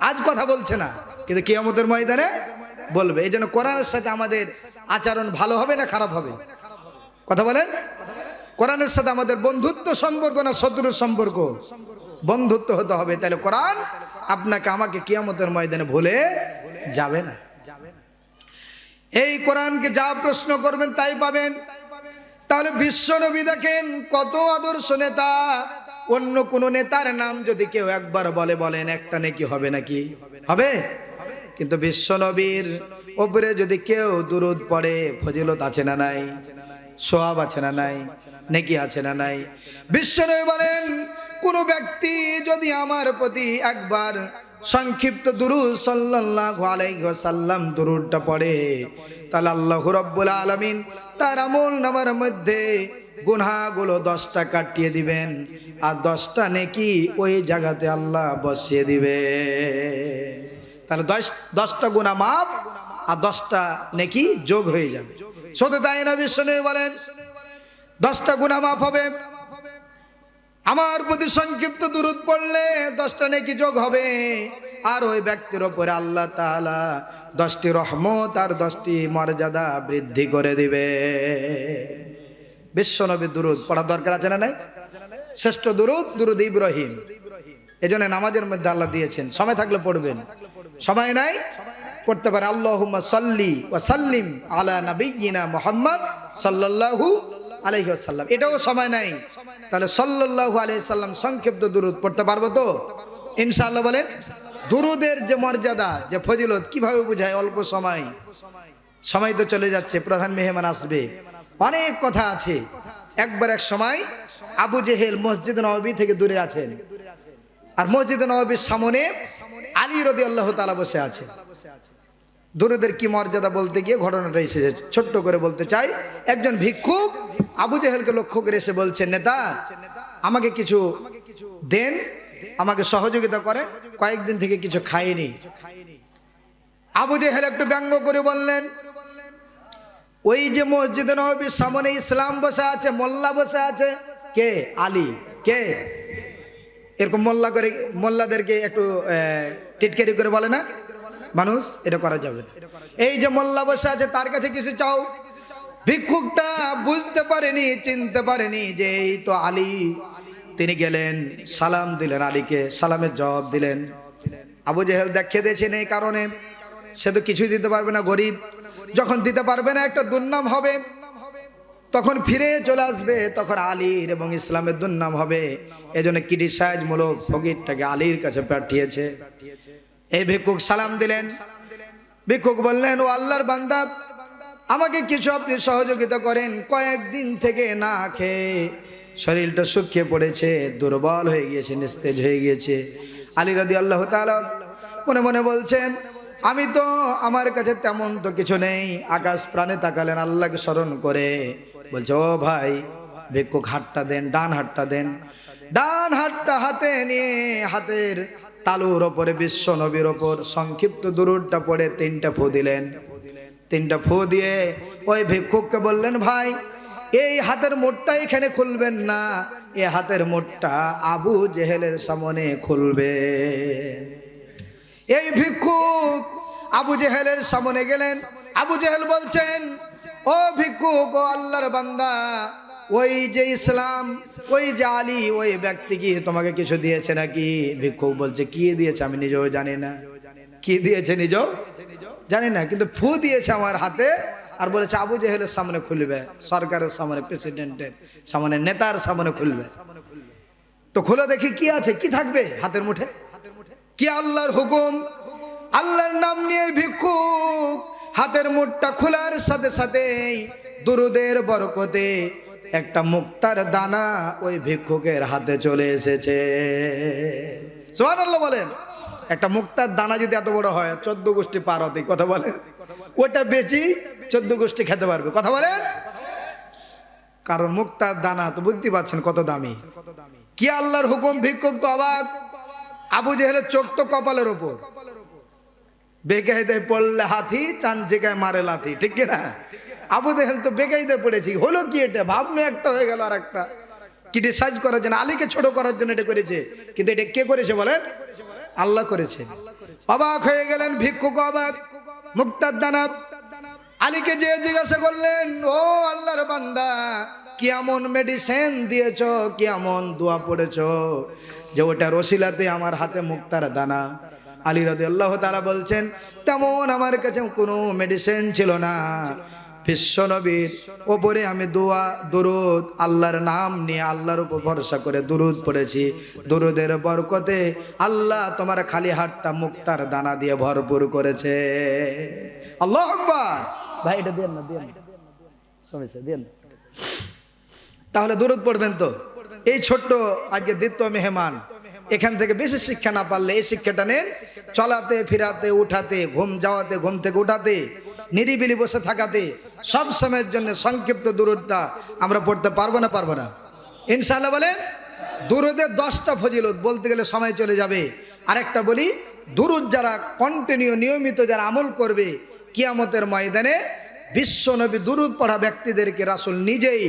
আজ কথা বলছে না, কিন্তু কিয়ামতের ময়দানে বলবে। এই জন্য কোরআনের সাথে আমাদের আচরণ ভালো হবে না খারাপ হবে? কথা বলেন। কোরআনের সাথে আমাদের বন্ধুত্ব সম্পর্ক না শত্রুর সম্পর্ক? বন্ধুত্ব হতে হবে। তাহলে কোরআন আপনাকে আমাকে কিয়ামতের ময়দানে ভুলে যাবে না। এই কোরআনকে যা প্রশ্ন করবেন তাই পাবেন। তাহলে বিশ্বনবী দেখেন কত আদর্শ নেতা। অন্য কোন নেতার নাম যদি কেউ একবার বলেন একটা নেকি হবে নাকি? হবে? কিন্তু বিশ্বনবীর উপরে যদি কেউ দুরূদ পড়ে, ফজিলত আছে না নাই? সওয়াব আছে না নাই? নেকি আছে না নাই? বিশ্বনবী বলেন কোন ব্যক্তি যদি আমার প্রতি একবার সংক্ষিপ্ত দুরূদ সাল্লাল্লাহু আলাইহি ওয়াসাল্লাম দুরূদটা পড়ে, তাহলে আল্লাহ রাব্বুল আলামিন তার আমল নামার মধ্যে গুনাহগুলো 10টা কাটিয়ে দিবেন, আর 10টা নেকি ওই জায়গাতে আল্লাহ বসিয়ে দিবে। তাহলে 10টা গুনাহ মাফ আর 10টা নেকি যোগ হয়ে যাবে। শুধু তাই না, বিশ্বনবী বলেন 10টা গুনাহ মাফ হবে। আমার প্রতি সংক্ষিপ্ত দুরূদ পড়লে 10টা নেকি যোগ হবে, আর ওই ব্যক্তির উপরে আল্লাহ তাআলা 10টি রহমত আর 10টি মর্যাদা বৃদ্ধি করে দিবে। বিশ্বনবীর দুরূদ পড়া দরকার আছে না নাই? শ্রেষ্ঠ দুরূদ দুরূদ ইব্রাহিম। এজন্য নামাজের মধ্যে আল্লাহ দিয়েছেন, সময় থাকলে পড়বেন, সময় নাই পড়তে পারে। আল্লাহুম্মা সাল্লি ওয়া সাল্লিম আলা নাবিয়্যিনা মুহাম্মদ সাল্লাল্লাহু আলাইহি ওয়াসাল্লাম, এটাও সময় নাই। তাহলে সাল্লাল্লাহু আলাইহি সাল্লাম সংক্ষিপ্ত দুরূদ পড়তে পারবো তো ইনশাআল্লাহ? বলেন। দুরূদের যে মর্যাদা, যে ফজিলত কিভাবে বোঝায়? অল্প সময় তো চলে যাচ্ছে, প্রধান মেহমান আসবে, অনেক কথা আছে। একবার এক সময় আবু জেহেল মসজিদ নববী থেকে দূরে আছেন, আর মসজিদ নববীর সামনে আলী রাদিয়াল্লাহু তাআলা বসে আছে। দুরূদের কি মর্যাদা বলতে গিয়ে ঘটনাটা এসেছে, ছোট্ট করে বলতে চাই। একজন ভিক্ষুক আবু জেহেলকে লক্ষ্য করে এসে বলছেন, নেতা আমাকে কিছু দেন, আমাকে সহযোগিতা করেন, কয়েকদিন থেকে কিছু খাইনি। আবু জেহেল একটু ব্যঙ্গ করে বললেন, ওই যে মসজিদে নববীর সামনে ইসলাম বসে আছে, মোল্লা বসে আছে, কে? আলী। কে এরকম মোল্লা করে, মোল্লাদেরকে একটু টিটকারি করে বলে না মানুষ, এটা করা যাবে না। এই যে মোল্লা বসে আছে তার কাছে কিছু চাও। ভিক্ষুকটা বুঝতে পারেনি, চিনতে পারেনি যে এই তো আলী। তিনি গেলেন, সালাম দিলেন, আলীকে সালামের জবাব দিলেন। আবু জেহেল দেখিয়ে দিয়েছেন এই কারণে সে তো কিছুই দিতে পারবে না, গরিব। যখন দিতে পারবে না, একটা দুর্নাম হবে, তখন ফিরে চলে আসবে, তখন আলীর এবং ইসলামের দুর্নাম হবে। এজন্য ক্রিটিসাইজ মূলক ফকিরটাকে আলীর কাছে পাঠিয়েছে। এই ভিক্ষুক সালাম দিলেন। ভিক্ষুক বললেন, ও আল্লাহর বান্দা, আমাকে কিছু আপনি সহযোগিতা করেন। কয়েকদিন থেকে না খেয়ে শরীরটা শুকিয়ে পড়েছে, দুর্বল হয়ে গিয়েছে, নিস্তেজ হয়ে গিয়েছে। আলী রাদিয়াল্লাহু তাআলা মনে মনে বলছেন, আমি তো, আমার কাছে তেমন তো কিছু নেই। আকাশ প্রাণে তাকালেন, আল্লাহকে স্মরণ করে বলছে, ও ভাই, ভিক্ষুক হাতটা দেন, ডান হাতটা দেন। ডান হাতটা হাতে নিয়ে হাতের তালুর ওপরে বিশ্ব নবীর ওপর সংক্ষিপ্ত দুরূদটা পড়ে 3টা ফু দিলেন। 3টা ফু দিয়ে ওই ভিক্ষুককে বললেন, ভাই, এই হাতের মুঠটা এখানে খুলবেন না, এই হাতের মুঠটা আবু জেহেলের সামনে খুলবে। এই ভিক্ষুক আবু জেহেলের সামনে গেলেন। আবু জেহেল বলছেন, ও ভিক্ষুক, ও আল্লাহর বান্দা, ওই যে ইসলাম, ওই যে আলী, ওই ব্যক্তি কি তোমাকে কিছু দিয়েছে নাকি? ভিক্ষুক বলছে, কি দিয়েছে আমি নিজেও জানি না। কি দিয়েছে নিজেও জানি না, কিন্তু ফু দিয়েছে আমার হাতে, আর বলেছে আবু জেহেলের সামনে খুলবে, সরকারের সামনে, প্রেসিডেন্টের সামনে, নেতার সামনে খুলবে। তো খুলে দেখি কি আছে, কি থাকবে হাতের মুঠে? কি আল্লাহর হুকুম, আল্লাহর নাম নিয়ে ভিক্ষুক হাতের মুঠটা খোলার সাথে সাথেই দুরূদের বরকতে একটা মুক্তার দানা ওই ভিক্ষুকের হাতে চলে এসেছে। সুবহানাল্লাহ বলেন। একটা মুক্তার দানা যদি এত বড় হয়, 14 গোষ্ঠী পার হতে, কথা বলেন, ওটা বেচি 14 গোষ্ঠী খেতে পারবে, কথা বলেন। কারণ মুক্তার দানা তো বুঝতে পারছেন কত দামি। কি আল্লাহর হুকুম, ভিক্ষুক তো অবাক। আবু জেহেলের চোখ তো কপালের ওপর, বেকায়দায় পড়লে হাতি, চাঞ্চিকায় মারে লাথি, ঠিক কিনা? আবু জেহেল তো বেকায়দায় পড়েছি, হলো কি এটা? ভাবনা একটা হয়ে গেল আর একটা। ক্রিটিসাইজ করার জন্য, আলীকে ছোট করার জন্য এটা করেছে, কিন্তু এটা কে করেছে বলেন? আল্লাহ করেছে। অবাক হয়ে গেলেন ভিক্ষুক, অবাক। মুক্তার দানা আলীকে যে জিজ্ঞাসা করলেন, ও আল্লাহর বান্দা, কি এমন মেডিসিন দিয়েছ, কি এমন দোয়া পড়েছ যে ওটার ওসিলাতে আমার হাতে মুক্তার দানা? আলী রাদিয়াল্লাহু তাআলা বলছেন, তেমন আমার কাছে কোনো মেডিসিন ছিল না। বিশ্ব নবীর ওপরে আমি দোয়া, দুরূদ, আল্লাহর নাম নিয়ে আল্লাহর উপর ভরসা করে দুরূদ পড়েছি। দুরূদের বরকতে আল্লাহ তোমার খালি হাতটা মুক্তার দানা দিয়ে ভরপুর করেছে। আল্লাহু আকবার। ভাই এটা দেন না, দেন সমস্যা, দেন। তাহলে দুরূদ পড়বেন তো। এই ছোট্ট আজকে দ্বিতীয় মেহমান, এখান থেকে বেশি শিক্ষা না পারলে এই শিক্ষাটা নেন। চলাতে ফিরাতে, উঠাতে, ঘুম যাওয়াতে, ঘুম থেকে উঠাতে, নিরিবিলি বসে থাকাতে, সব সময়ের জন্য সংক্ষিপ্ত দুরূদটা আমরা পড়তে পারবো না? পারবো না ইনশাআল্লাহ বলেন। দুরূদের 10টা ফজিলত বলতে গেলে সময় চলে যাবে। আরেকটা বলি, দুরূদ যারা কন্টিনিউ, নিয়মিত যারা আমল করবে, কিয়ামতের ময়দানে বিশ্ব নবী দুরূদ পড়া ব্যক্তিদেরকে রাসূল নিজেই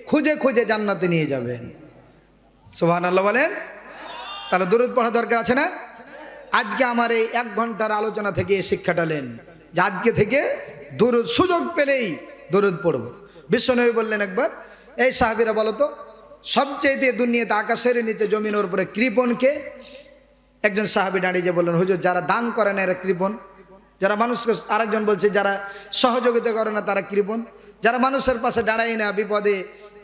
খুঁজে খুঁজে জান্নাতে নিয়ে যাবেন। সুবহানাল্লাহ বলেন। তাহলে দুরূদ পড়া দরকার আছে না? আজকে আমার এই 1 ঘন্টার আলোচনা থেকে এই শিক্ষাটা নেন যে আজকে থেকে দুরূদ সুযোগ পেলেই দুরূদ পড়ব। বিশ্বনবী বললেন একবার, এই সাহাবীরা বলো তো, সবচেয়ে দুনিয়াতে আকাশের নিচে জমিনের উপরে কৃপণকে? একজন সাহাবী দাঁড়িয়ে বললেন, হুজুর, যারা দান করে না এরা কৃপণ। যারা মানুষকে, আরেকজন বলছে যারা সহযোগিতা করে না তারা কৃপণ। যারা মানুষের পাশে দাঁড়ায় না, বিপদে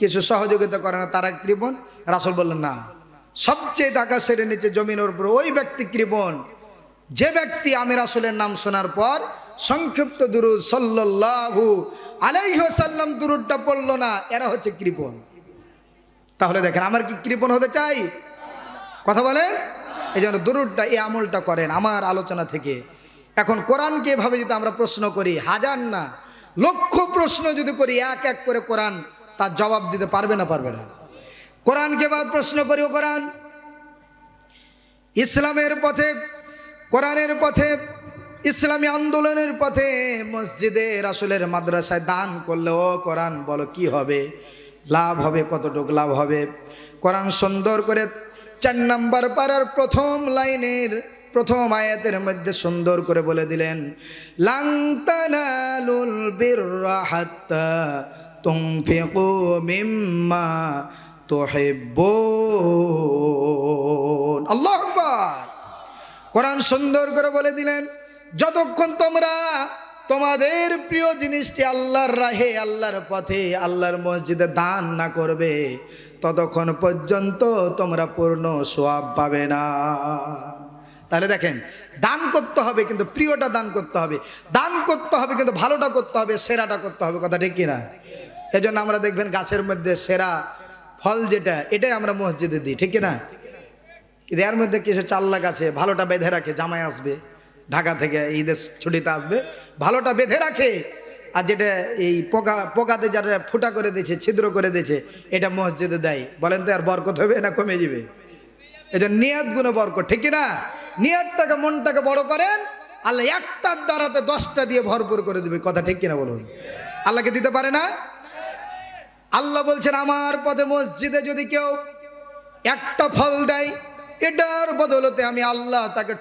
কিছু সহযোগিতা করে না তারা কৃপণ? রাসূল বললেন না, সবচেয়ে আকাশের নিচে জমিনের উপর ওই ব্যক্তি কৃপণ যে ব্যক্তি আমি রাসূলের নাম শোনার পর সংক্ষিপ্ত দুরূদ সাল্লাল্লাহু আলাইহি ওয়াসাল্লাম দুরূদটা পড়লো না, এরা হচ্ছে কৃপণ। তাহলে দেখেন, আমার কি কৃপণ হতে চাই? কথা বলেন। এই জন্য দুরূদটা, এই আমলটা করেন আমার আলোচনা থেকে। এখন কোরআনকে এভাবে যদি আমরা প্রশ্ন করি, হাজার না লক্ষ প্রশ্ন যদি করি, এক এক করে কোরআন তার জবাব দিতে পারবে না? পারবে না। কোরআনকে এবার প্রশ্ন করি, ও কোরআন, ইসলামের পথে, কোরআনের পথে, ইসলামী আন্দোলনের পথে মসজিদে রাসূলের মাদ্রাসায় দান করলে, ও কোরআন বলো কি হবে, লাভ হবে কতটুকু লাভ হবে? কোরআন সুন্দর করে 4 নম্বর পারার প্রথম লাইনের প্রথম আয়াতের মধ্যে সুন্দর করে বলে দিলেন, লান তানালুল বিররা হাত্তা তুনফিকু মিম্মা তুহিব্বুন। আল্লাহু আকবার। কোরআন সুন্দর করে বলে দিলেন, যতক্ষণ তোমরা তোমাদের প্রিয় জিনিসটি আল্লাহর রাহে, আল্লাহর পথে, আল্লাহর মসজিদে দান না করবে, ততক্ষণ পর্যন্ত তোমরা পূর্ণ সওয়াব পাবে না। তাহলে দেখেন, দান করতে হবে কিন্তু প্রিয়টা দান করতে হবে, দান করতে হবে কিন্তু ভালোটা করতে হবে, সেরাটা করতে হবে। কথা ঠিক কিনা? এজন্য আমরা দেখবেন গাছের মধ্যে সেরা ফল যেটা, এটাই আমরা মসজিদে দিই, ঠিক কিনা? কিন্তু এর মধ্যে কিছু চাল্লা গাছে ভালোটা বেঁধে রাখে, জামাই আসবে ঢাকা থেকে, ঈদের ছুটিতে আসবে, ভালোটা বেঁধে রাখে, আর যেটা এই পোকাতে যারা ফুটা করে দিয়েছে, ছিদ্র করে দিয়েছে, এটা মসজিদে দেয়। বলেন তো আর বরকত হবে না কমে যাবে? এটা নিয়াত গুণে বরকত, ঠিক না? নিয়াতটাকে, মনটাকে বড় করেন, আল্লাহ একটার দ্বারাতে 10টা দিয়ে ভরপুর করে দিবে। কথা ঠিক কিনা বলুন? আল্লাহকে দিতে পারে না? আল্লাহ বলছেন, আমার পথে মসজিদে যদি কেউ একটা ফল দেয়, এটার বদলতে আমি আল্লাহ তাকে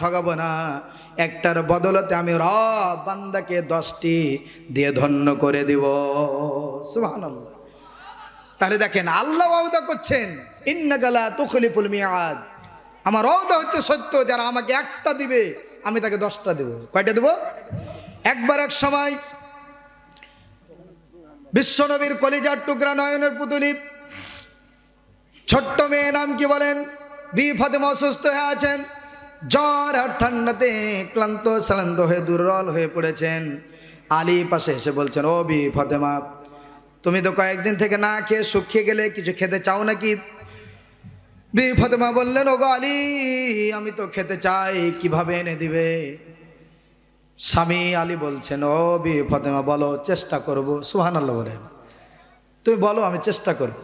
ঠগাবো না। একটার বদলতে আমি রব বান্দাকে 10টি দিয়ে ধন্য করে দিব। সুবহানাল্লাহ। তাহলে দেখেন, আল্লাহ ওয়াদা করছেন, ইন্নাকা লা তুখলিফুল মিয়াদ, আমার ওয়াদা হচ্ছে সত্য, যারা আমাকে একটা দিবে আমি তাকে 10টা দেব। কয়টা দেব? একবার এক সময় বিশ্বনবীর কলিজার টুকরা, নয়নের পুতুলি, ছোট্ট মেয়ে, নাম কি বলেন, বিবি ফাতেমা অসুস্থ হয়ে আছেন, জ্বর আর ঠান্ডাতে ক্লান্ত শ্রান্ত হয়ে দুর্বল হয়ে পড়েছেন। আলী পাশে এসে বলছেন, ও বিবি ফাতেমা, তুমি তো কয়েকদিন থেকে না খেয়ে শুকিয়ে গেলে, কিছু খেতে চাও নাকি? বিবি ফাতেমা বললেন, ও গো আলী, আমি তো খেতে চাই, কিভাবে এনে দিবে? স্বামী আলী বলছেন, ও বিবি ফাতেমা বলো, চেষ্টা করব। সুবহানাল্লাহ বলেন, তুমি বলো, আমি চেষ্টা করব।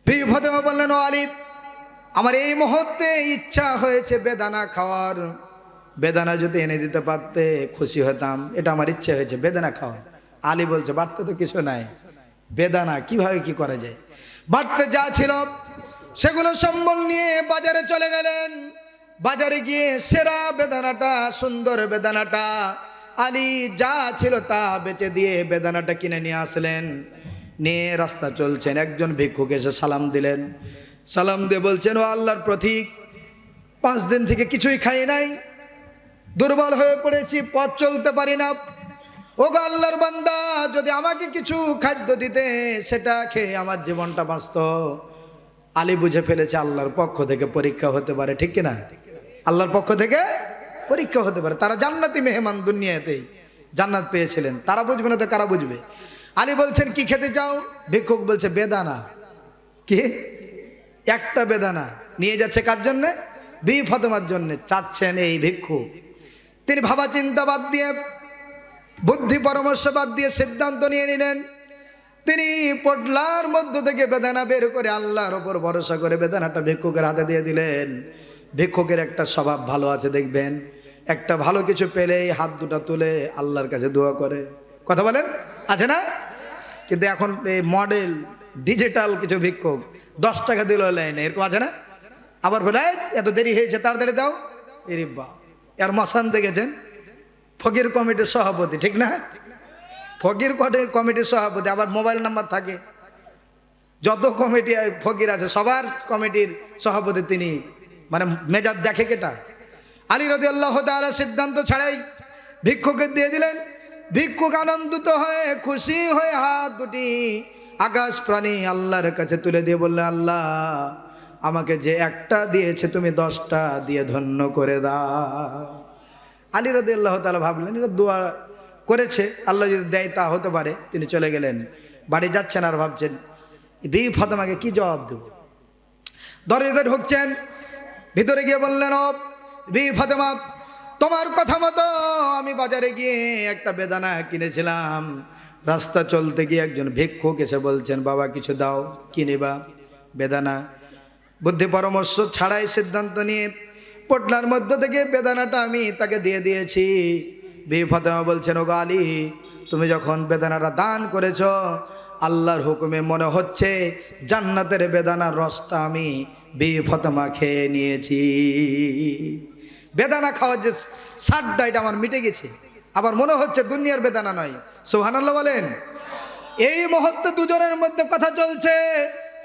বিবি ফাতেমা বললেন, ও আলী, আমার এই মুহূর্তে ইচ্ছা হয়েছে বেদানা খাওয়ার, বেদানা যদি এনে দিতে পারতে খুশি হতাম, এটা আমার ইচ্ছা হয়েছে, বেদানা খাওয়ার। আলী বলছে, বাড়তে তো কিছু নাই, বেদানা কিভাবে কি করা যায়? বাড়তে যা ছিল সেগুলো সম্বল নিয়ে বাজারে চলে গেলেন। বাজারে গিয়ে সেরা বেদানাটা, সুন্দর বেদানাটা, আলী যা ছিল তা বেচে দিয়ে বেদানাটা কিনে নিয়ে আসলেন। নিয়ে রাস্তা চলছেন, একজন ভিক্ষুক এসে সালাম দিলেন। সালাম দিয়ে বলছেন, ও আল্লাহর প্রতীক, 5 দিন থেকে কিছুই খাই নাই, দুর্বল হয়ে পড়েছি, পথ চলতে পারি না। ও গো আল্লাহর বান্দা, যদি আমাকে কিছু খাদ্য দিতে, সেটা খেয়ে আমার জীবনটা বাঁচত। আলী বুঝে ফেলেছে আল্লাহর পক্ষ থেকে পরীক্ষা হতে পারে, ঠিক কিনা? আল্লাহর পক্ষ থেকে পরীক্ষা হতে পারে। তারা জান্নাতি মেহমান, দুনিয়াতেই জান্নাত পেয়েছিলেন, তারা বুঝবে না তো কারা বুঝবে? আলী বলছেন, কি খেতে চাও? ভিক্ষুক বলছে, বেদানা। কি? একটা বেদানা নিয়ে যাচ্ছে কার জন্যে? বিবি ফাতেমার জন্যে। চাচ্ছেন এই ভিক্ষুক, তিনি ভাবা চিন্তা বাদ দিয়ে, বুদ্ধি পরামর্শ বাদ দিয়ে সিদ্ধান্ত নিয়ে নিলেন, তিনি পটলার মধ্য থেকে বেদানা বের করে আল্লাহর ওপর ভরসা করে বেদানাটা ভিক্ষুকের হাতে দিয়ে দিলেন। ভিক্ষুকের একটা স্বভাব ভালো আছে, দেখবেন, একটা ভালো কিছু পেলেই হাত দুটা তুলে আল্লাহর কাছে দোয়া করে। কথা বলেন, আছে না? কিন্তু এখন এই মডেল ডিজিটাল কিছু ভিক্ষুক 10 টাকা দিল লাইনে, এরকম আছে না? আবার বলে, এত দেরি হয়েছে, তাড়াতাড়ি দাও। এরে বা, এর মশান দেখেছেন, ফকির কমিটির সভাপতি, ঠিক না? ফকির কমিটির সভাপতি, আবার মোবাইল নাম্বার থাকে, যত কমিটি ফকির আছে সবার কমিটির সভাপতি তিনি, মানে মেজাজ দেখে কেটা। আলী রাদিয়াল্লাহু তাআলা সিদ্ধান্ত ছাড়াই ভিক্ষুকে দিয়ে দিলেন। ভিক্ষুক আনন্দিত হয়ে খুশি হয়ে হাত দুটি আকাশ প্রাণী আল্লাহর কাছে তুলে দিয়ে বললে, আল্লাহ আমাকে যে একটা দিয়েছে তুমি 10টা দিয়ে ধন্য করে দাও। আলী রাদিয়াল্লাহু তাআলা ভাবলেন এটা দোয়া করেছে, আল্লাহ যদি দেয় তা হতে পারে। তিনি চলে গেলেন, বাড়ি যাচ্ছেন আর ভাবছেন বিবি ফাতেমাকে কি জবাব দেব। দরজাতে ঢুকছেন, ভিতরে গিয়ে বললেন, ও বিবি ফাতেমা, তোমার কথা মতো আমি বাজারে গিয়ে একটা বেদানা কিনেছিলাম। রাস্তা চলতে গিয়ে একজন ভিক্ষুক এসে বলছেন, বাবা কিছু দাও, কি নেবা? বেদানা। বুদ্ধি পরামর্শ ছাড়াই সিদ্ধান্ত নিয়ে পটলার মধ্য থেকে বেদানাটা আমি তাকে দিয়ে দিয়েছি। বিবি ফাতেমা বলছেন, ও আলী, তুমি যখন বেদানাটা দান করেছ, আল্লাহর হুকুমে মনে হচ্ছে জান্নাতের বেদানার রসটা আমি বিবি ফাতেমা খেয়ে নিয়েছি। বেদানা খাওয়ার যে স্বাদটা এটা আমার মিটে গেছে, আবার মনে হচ্ছে দুনিয়ার বেদানা নয়। সুবহানাল্লাহ বলেন। এই মুহূর্তে দুজনের মধ্যে কথা চলছে,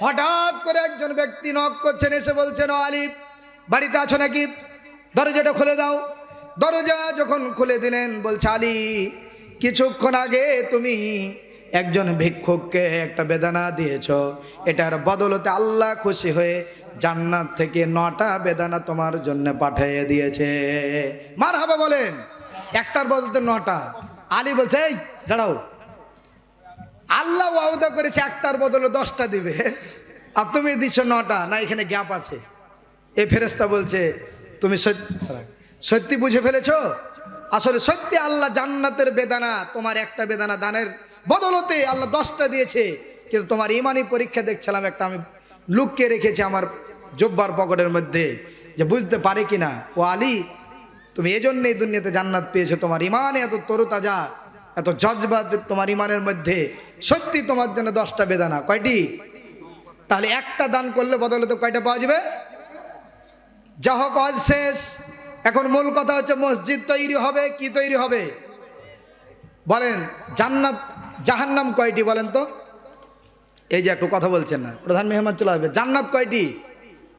হঠাৎ করে একজন ব্যক্তি নক করছেন, এসে বলছেন, ও আলী বাড়িতে আছো নাকি? দরজাটা খুলে দাও। দরজা যখন খুলে দিলেন, বলছে, আলী কিছুক্ষণ আগে তুমি একজন ভিক্ষুককে একটা বেদানা দিয়েছ, এটার বদলতে আল্লাহ খুশি হয়ে জান্নাত থেকে 9টা বেদানা তোমার জন্য পাঠিয়ে দিয়েছে। মারহাবা বলেন। একটার বদলতে 9টা। আলী বলছে, এই দাঁড়াও, আল্লাহ ওয়াদা করেছে একটার বদলে 10টা দিবে, আর তুমি দিচ্ছ 9টা। না, এখানে গ্যাপ আছে। এই ফেরেশতা বলছে, তুমি সত্যি বুঝে ফেলেছো? আসলে সত্যি আল্লাহ জান্নাতের বেদানা, তোমার একটা বেদানা দানের বদলতে আল্লাহ 10টা দিয়েছে। কিন্তু তোমার ইমানি পরীক্ষা দেখছিলাম, একটা আমি লুকিয়ে রেখেছি আমার জব্বার পকেটের মধ্যে, যে বুঝতে পারে কিনা। ও আলী, তুমি এজন্যই দুনিয়াতে জান্নাত পেয়েছো, তোমার ইমানে এত তরুতাজা, এত জজবাত তোমার ইমানের মধ্যে। সত্যি তোমার জন্য 10টা বেদানা। কয়টি? তাহলে একটা দান করলে বদলে তো কয়টা পাওয়া যাবে? যা হোক, আজ শেষ। এখন মূল কথা হচ্ছে মসজিদ তৈরি হবে। কি তৈরি হবে বলেন? জান্নাত জাহান্নাম কয়টি বলেন তো? এই যে একটু কথা বলছেন না, প্রধান মেহমান চলে আসবে। জান্নাত কয়টি?